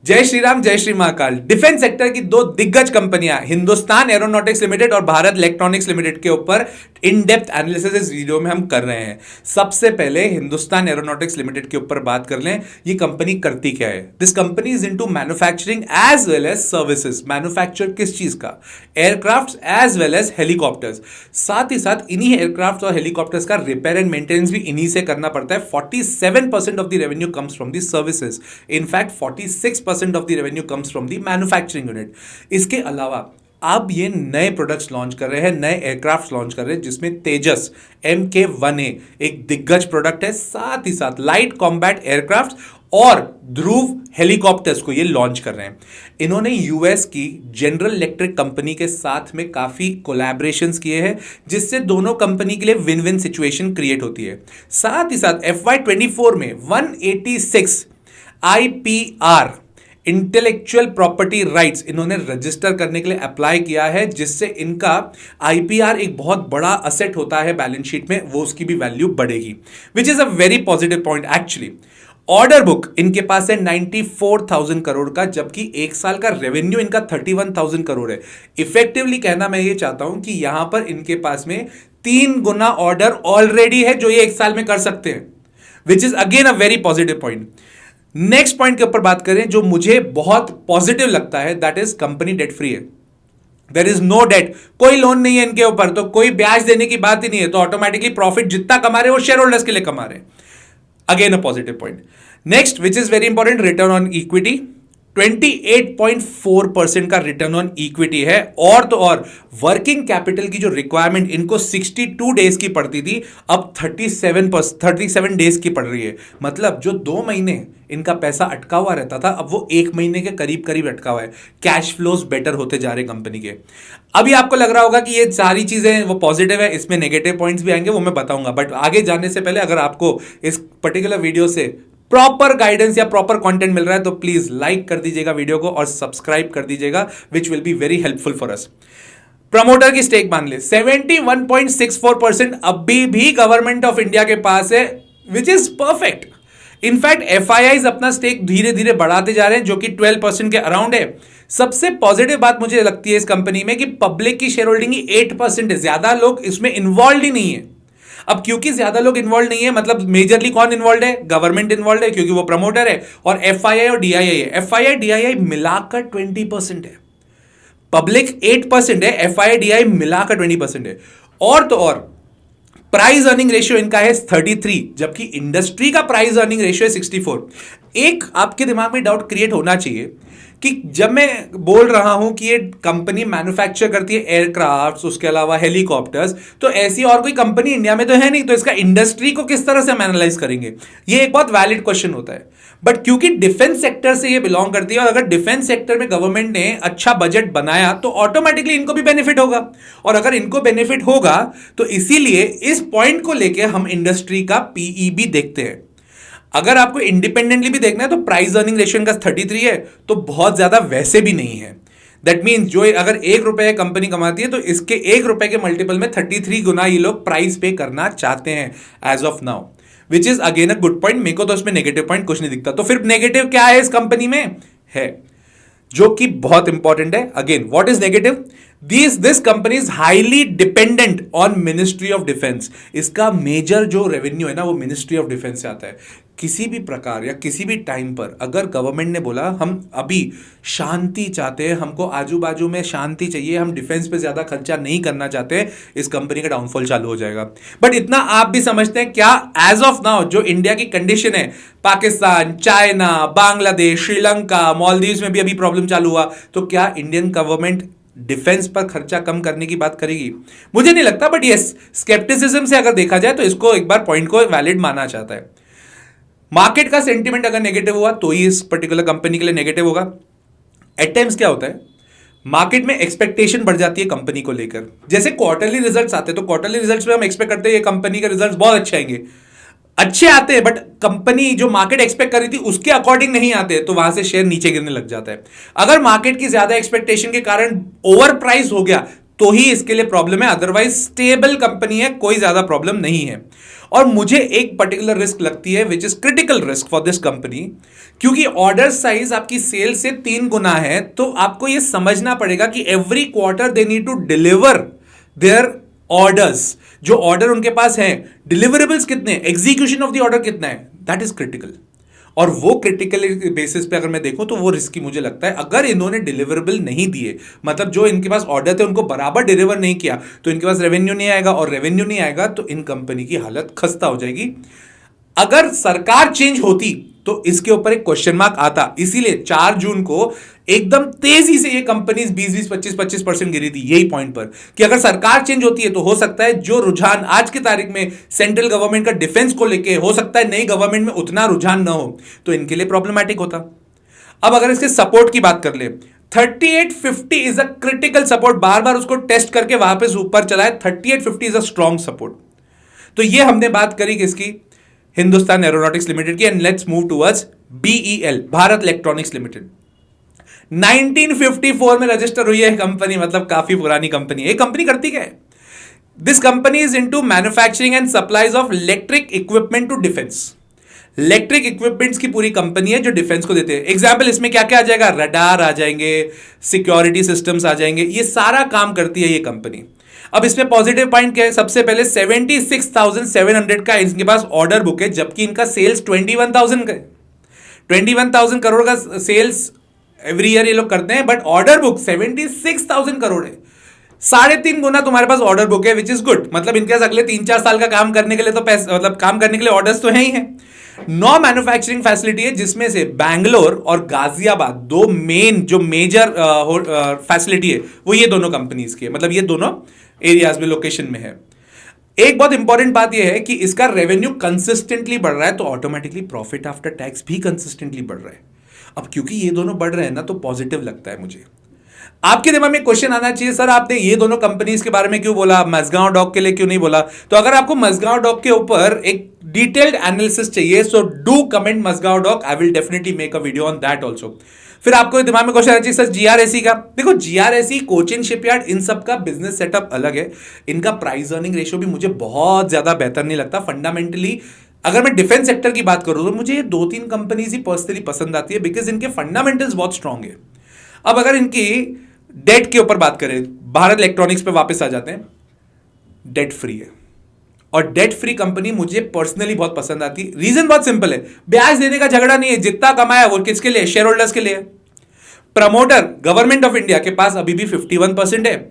जय श्री राम, जय Shri Mahakal. Defence sector की दो दिग्गज कंपनियां हिंदुस्तान एरोनॉटिक्स लिमिटेड और भारत इलेक्ट्रॉनिक्स लिमिटेड के ऊपर इन डेप्थ एनालिसिस इस वीडियो में हम कर रहे हैं। सबसे पहले हिंदुस्तान एरोनॉटिक्स लिमिटेड के ऊपर बात कर लें। ये कंपनी करती क्या है? This company is into manufacturing as well as services. Manufacture किस चीज का? Aircraft as well as helicopters. साथ ही साथ इन्हीं एयरक्राफ्ट और हेलीकॉप्टर्स का रिपेयर एंड मेंटेनेंस भी इन्हीं से करना पड़ता है। 47% of the revenue comes from the services. In fact 46% of the revenue comes from the manufacturing unit. इसके अलावा अब ये नए प्रोडक्ट्स लॉन्च कर रहे हैं, नए एयरक्राफ्ट लॉन्च कर रहे हैं, जिसमें तेजस MK1A एक दिग्गज प्रोडक्ट है। साथ ही साथ लाइट कॉम्बैट एयरक्राफ्ट और ध्रुव हेलीकॉप्टर्स को ये लॉन्च कर रहे हैं। इन्होंने यूएस की जनरल इलेक्ट्रिक कंपनी के साथ में काफी कोलैबोरेशंस किए हैं, जिससे दोनों कंपनी के लिए विन विन सिचुएशन क्रिएट होती है। साथ ही साथ FY24 में 186 IPR इंटेलेक्चुअल प्रॉपर्टी राइट्स इन्होंने रजिस्टर करने के लिए अप्लाई किया है, जिससे इनका IPR एक बहुत बड़ा असेट होता है बैलेंस शीट में, वो उसकी भी वैल्यू बढ़ेगी, which is a very positive point actually. Order book इनके पास है 94,000 करोड़ का, जबकि एक साल का रेवेन्यू इनका 31,000 करोड़ है। इफेक्टिवली कहना मैं ये चाहता हूं कि यहां पर इनके पास में 3 गुना ऑर्डर ऑलरेडी है जो ये एक साल में कर सकते हैं, विच is again a very positive point. Next point के ऊपर बात करें जो मुझे बहुत पॉजिटिव लगता है, that is company debt free है। देयर इज नो डेट, कोई लोन नहीं है इनके ऊपर, तो कोई ब्याज देने की बात ही नहीं है, तो ऑटोमेटिकली प्रॉफिट जितना कमा रहे हैं वो शेयर होल्डर्स के लिए कमा रहे हैं। Again a positive point. Next which is very important, return on equity 28.4% का रिटर्न ऑन इक्विटी है। और तो और वर्किंग कैपिटल की जो रिक्वायरमेंट इनको 62 डेज की पड़ती थी, अब 37 डेज की पड़ रही है। मतलब जो 2 महीने इनका पैसा अटका हुआ रहता था, अब वो 1 महीने के करीब करीब अटका हुआ है। कैश फ्लोज बेटर होते जा रहे कंपनी के। अभी आपको लग रहा होगा कि ये सारी चीजें वो पॉजिटिव है, इसमें नेगेटिव पॉइंट्स भी आएंगे, वो मैं बताऊंगा। बट आगे जाने से पहले अगर आपको इस पर्टिकुलर वीडियो से प्रॉपर गाइडेंस या प्रॉपर कंटेंट मिल रहा है तो प्लीज लाइक कर दीजिएगा वीडियो को और सब्सक्राइब कर दीजिएगा, which will be very helpful for us. Promoter की स्टेक मान ले 71.64% अभी भी गवर्नमेंट ऑफ इंडिया के पास है, which is perfect. In fact FIIs अपना स्टेक धीरे धीरे बढ़ाते जा रहे हैं, जो कि 12% के अराउंड है। सबसे पॉजिटिव बात मुझे लगती है इस कंपनी में कि पब्लिक की शेयर होल्डिंग ही 8% है। ज्यादा लोग इसमें इन्वॉल्व ही नहीं है। अब क्योंकि ज्यादा लोग इन्वॉल्व नहीं है, मतलब मेजरली कौन इन्वॉल्व है? गवर्नमेंट इन्वॉल्व है, क्योंकि वो प्रमोटर है, और FII और DII है। FII DII मिलाकर 20% है, पब्लिक 8% है, FII DII मिलाकर 20% है। और तो और प्राइस अर्निंग रेशियो इनका है 33, जबकि इंडस्ट्री का प्राइस अर्निंग रेशियो है 64। एक आपके दिमाग में डाउट क्रिएट होना चाहिए कि जब मैं बोल रहा हूं कि ये कंपनी मैन्युफैक्चर करती है एयरक्राफ्ट्स, उसके अलावा हेलीकॉप्टर्स, तो ऐसी और कोई कंपनी इंडिया में तो है नहीं, तो इसका इंडस्ट्री को किस तरह से हम एनालाइज करेंगे? ये एक बहुत वैलिड क्वेश्चन होता है। बट क्योंकि डिफेंस सेक्टर से ये बिलोंग करती है, और अगर डिफेंस सेक्टर में गवर्नमेंट ने अच्छा बजट बनाया तो ऑटोमेटिकली इनको भी बेनिफिट होगा, और अगर इनको बेनिफिट होगा तो इसीलिए इस पॉइंट को लेकर हम इंडस्ट्री का PE देखते हैं। अगर आपको इंडिपेंडेंटली भी देखना है तो प्राइस अर्निंग रेशियो का 33 है, तो बहुत ज्यादा वैसे भी नहीं है। दैट मीन्स जो अगर ₹1 कंपनी कमाती है तो इसके ₹1 के मल्टीपल में 33 गुना ये लोग प्राइस पे करना चाहते हैं as of now, which is again a good point. मेरे को तो इसमें नेगेटिव पॉइंट कुछ नहीं दिखता। तो फिर नेगेटिव क्या है इस कंपनी में? है जो कि बहुत इंपॉर्टेंट है। Again what is negative? This company is highly dependent on ministry of defence. इसका मेजर जो रेवेन्यू है ना, वो मिनिस्ट्री ऑफ डिफेंस से आता है। किसी भी प्रकार या किसी भी टाइम पर अगर गवर्नमेंट ने बोला हम अभी शांति चाहते हैं, हमको आजू बाजू में शांति चाहिए, हम डिफेंस पे ज्यादा खर्चा नहीं करना चाहते, इस कंपनी का डाउनफॉल चालू हो जाएगा। बट इतना आप भी समझते हैं क्या? एज ऑफ नाउ जो इंडिया की कंडीशन है, पाकिस्तान, चाइना, बांग्लादेश, श्रीलंका, मालदीव्स में भी अभी प्रॉब्लम चालू हुआ, तो क्या इंडियन गवर्नमेंट डिफेंस पर खर्चा कम करने की बात करेगी? मुझे नहीं लगता। बट यस, स्केप्टिसिज्म से अगर देखा जाए तो इसको एक बार पॉइंट को वैलिड माना जाता है। मार्केट का सेंटीमेंट अगर नेगेटिव हुआ तो ही इस पर्टिकुलर कंपनी के लिए नेगेटिव होगा। एट टाइम्स क्या होता है, मार्केट में एक्सपेक्टेशन बढ़ जाती है कंपनी को लेकर। जैसे क्वार्टरली रिजल्ट्स आते हैं तो क्वार्टरली रिजल्ट्स में हम एक्सपेक्ट करते हैं ये कंपनी के रिजल्ट्स बहुत अच्छे आएंगे, अच्छे आते हैं, बट कंपनी जो मार्केट एक्सपेक्ट कर रही थी उसके अकॉर्डिंग नहीं आते, तो वहां से शेयर नीचे गिरने लग जाता है। अगर मार्केट की ज्यादा एक्सपेक्टेशन के कारण ओवर प्राइस हो गया तो ही इसके लिए प्रॉब्लम है, अदरवाइज स्टेबल कंपनी है, कोई ज्यादा प्रॉब्लम नहीं है। और मुझे एक पर्टिकुलर रिस्क लगती है which is critical risk for this company, क्योंकि ऑर्डर साइज आपकी सेल से 3 गुना है, तो आपको यह समझना पड़ेगा कि every quarter they need to deliver their orders. जो ऑर्डर उनके पास है, डिलीवरेबल्स कितने, एग्जीक्यूशन ऑफ द ऑर्डर कितना है, दैट इज क्रिटिकल। और वो क्रिटिकल बेसिस पे अगर मैं देखूं तो वो रिस्की मुझे लगता है। अगर इन्होंने डिलीवरेबल नहीं दिए, मतलब जो इनके पास ऑर्डर थे उनको बराबर डिलीवर नहीं किया, तो इनके पास रेवेन्यू नहीं आएगा, और रेवेन्यू नहीं आएगा तो इन कंपनी की हालत खस्ता हो जाएगी। अगर सरकार चेंज होती तो इसके ऊपर एक क्वेश्चन मार्क आता। इसीलिए 4 जून को एकदम तेजी से ये कंपनीज 20-20, 25-25% गिरी थी, यही पॉइंट पर कि अगर सरकार चेंज होती है तो हो सकता है जो रुझान आज की तारीख में सेंट्रल गवर्नमेंट का डिफेंस को लेके, हो सकता है नई गवर्नमेंट में उतना रुझान ना हो, तो इनके लिए प्रॉब्लमैटिक होता। अब अगर इसके सपोर्ट की बात कर ले, 3850 इज अ क्रिटिकल सपोर्ट, बार बार उसको टेस्ट करके वापस ऊपर चला है। 3850 इज अ स्ट्रॉन्ग सपोर्ट। तो ये हमने बात करी किसकी, हिंदुस्तान एरोनॉटिक्स लिमिटेड की। And let's move towards BEL, Bharat electronics limited. 1954 में रजिस्टर हुई है कंपनी, मतलब काफी पुरानी कंपनी है। ये कंपनी करती क्या है? This company is into manufacturing and supplies of electric equipment to defence. Electric equipments की पूरी कंपनी है जो डिफेंस को देते हैं। एग्जाम्पल इसमें क्या क्या आ जाएगा, रडार आ जाएंगे, सिक्योरिटी सिस्टम्स आ जाएंगे, ये सारा काम करती है ये कंपनी। अब इसमें पॉजिटिव पॉइंट क्या है, सबसे पहले 76,700 का इनके पास ऑर्डर बुक है, जबकि इनका सेल्स 21,000 का है। 21,000 करोड़ का सेल्स एवरी ईयर ये लोग करते हैं, बट ऑर्डर बुक 76,000 करोड़ है। 3.5 गुना तुम्हारे पास ऑर्डर बुक है, विच इज गुड। मतलब इनके पास अगले 3-4 साल का काम करने के लिए तो पैसे, मतलब काम करने के लिए ऑर्डर्स तो है ही है। 9 मैन्युफैक्चरिंग फैसिलिटी है, जिसमें से बैंगलोर और गाजियाबाद 2 मेन जो मेजर फैसिलिटी है वो ये दोनों कंपनीज की है, मतलब ये दोनों एरियाज में, लोकेशन में है। एक बहुत इंपॉर्टेंट बात यह है कि इसका रेवेन्यू कंसिस्टेंटली बढ़ रहा है, तो ऑटोमेटिकली प्रॉफिट आफ्टर टैक्स भी कंसिस्टेंटली बढ़ रहा है। अब क्योंकि ये दोनों बढ़ रहे हैं ना, तो पॉजिटिव लगता है मुझे। आपके दिमाग में क्वेश्चन आना चाहिए, सर आपने ये दोनों कंपनीज के बारे में क्यों बोला, मजगांव डॉक के लिए क्यों नहीं बोला? तो अगर आपको मजगांव डॉक के ऊपर एक डिटेल्ड एनालिसिस चाहिए, so do comment Mazagon dock, I will definitely make a video on that also. फिर आपको दिमाग में क्वेश्चन आना चाहिए, सर GRSE का। देखो GRSE, कोचिन शिपयार्ड, इन सब का बिजनेस सेटअप अलग है। इनका प्राइस अर्निंग रेशियो भी मुझे बहुत ज्यादा बेहतर नहीं लगता। फंडामेंटली अगर मैं डिफेंस सेक्टर की बात करूं तो मुझे ये 2-3 कंपनीज ही पर्सनली पसंद आती है, बिकॉज इनके फंडामेंटल्स बहुत स्ट्रांग है। अब अगर इनकी डेट के ऊपर बात करें, भारत इलेक्ट्रॉनिक्स पे वापस आ जाते हैं, डेट फ्री है, और डेट फ्री कंपनी मुझे पर्सनली बहुत पसंद आती है। रीजन बहुत सिंपल है, ब्याज देने का झगड़ा नहीं है, जितना कमाया वो किसके लिए, शेयर होल्डर्स के लिए। प्रमोटर गवर्नमेंट ऑफ इंडिया के पास अभी भी 51% है।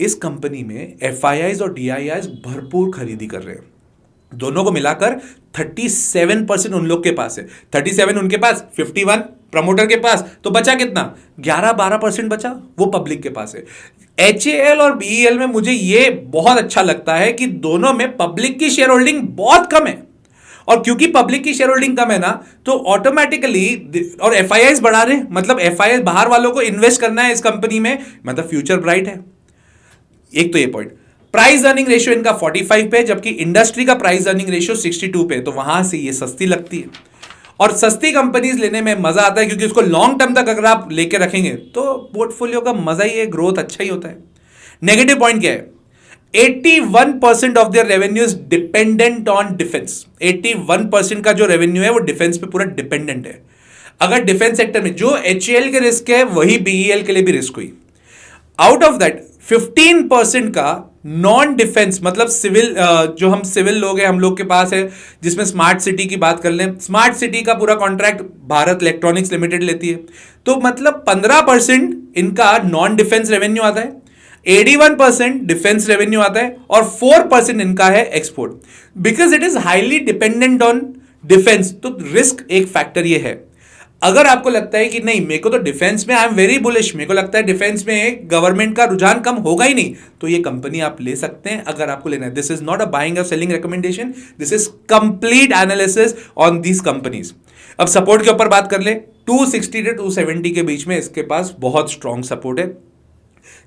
इस कंपनी में FIIs और DIIs भरपूर खरीदी कर रहे हैं, दोनों को मिलाकर 37% उन लोग के पास है। 37 उनके पास, 51 प्रमोटर के पास, तो बचा कितना, 11-12% बचा, वो पब्लिक के पास है। HAL और BEL में मुझे ये बहुत अच्छा लगता है कि दोनों में पब्लिक की शेयर होल्डिंग बहुत कम है, और क्योंकि पब्लिक की शेयर होल्डिंग कम है ना, तो ऑटोमेटिकली, और FIIs बढ़ा रहे, मतलब FIIs बाहर वालों को इन्वेस्ट करना है इस कंपनी में, मतलब फ्यूचर ब्राइट है। एक तो ये पॉइंट। प्राइस अर्निंग रेशियो इनका 45 पे, जबकि इंडस्ट्री का प्राइस अर्निंग रेशियो 62 पे, तो वहां से ये सस्ती लगती है। और सस्ती कंपनीज लेने में मजा आता है, क्योंकि उसको लॉन्ग टर्म तक अगर आप लेके रखेंगे तो पोर्टफोलियो का मजा ही है, ग्रोथ अच्छा ही होता है। नेगेटिव पॉइंट क्या है, 81% of their revenue is dependent on defence. 81% का जो रेवेन्यू है वो डिफेंस पे पूरा डिपेंडेंट है। अगर डिफेंस सेक्टर में जो HAL के रिस्क है, वही BEL के लिए भी रिस्क हुई। आउट ऑफ दैट 15% का नॉन डिफेंस, मतलब सिविल, जो हम सिविल लोग हैं, हम लोग के पास है, जिसमें स्मार्ट सिटी की बात कर लें, स्मार्ट सिटी का पूरा कॉन्ट्रैक्ट भारत इलेक्ट्रॉनिक्स लिमिटेड लेती है, तो मतलब 15% इनका नॉन डिफेंस रेवेन्यू आता है, 81% डिफेंस रेवेन्यू आता है, और 4% इनका है export. Because it is highly dependent on defence, तो रिस्क एक फैक्टर ये है। अगर आपको लगता है कि नहीं, मेरे को तो डिफेंस में आई एम वेरी बुलिश, मेरे को लगता है डिफेंस में गवर्नमेंट का रुझान कम होगा ही नहीं, तो ये कंपनी आप ले सकते हैं अगर आपको लेना है। This is not a buying or selling recommendation, this is complete analysis on these companies. अब सपोर्ट के ऊपर बात कर ले, 260 से 270 के बीच में इसके पास बहुत स्ट्रॉन्ग सपोर्ट है।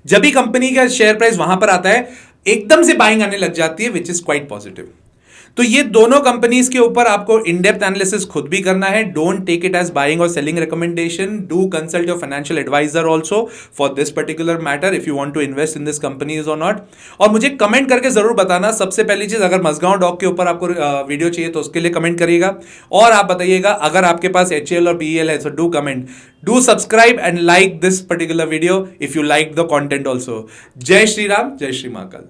जब भी कंपनी का शेयर प्राइस वहां पर आता है, एकदम से बाइंग आने लग जाती है, विच इज क्वाइट पॉजिटिव। तो ये दोनों कंपनीज के ऊपर आपको इन डेप्थ एनालिसिस खुद भी करना है. Don't take it as buying or selling recommendation. Do consult your financial advisor also for this particular matter if you want to invest in this companies or not. और मुझे comment करके जरूर बताना. सबसे पहली चीज, अगर मजगांव डॉग के ऊपर आपको वीडियो चाहिए तो उसके लिए कमेंट करिएगा. और आप बताइएगा अगर आपके पास HCL और PEL है, so do comment, do subscribe and like this particular video if you like the content also. जय श्री राम, जय श्री महाकाल.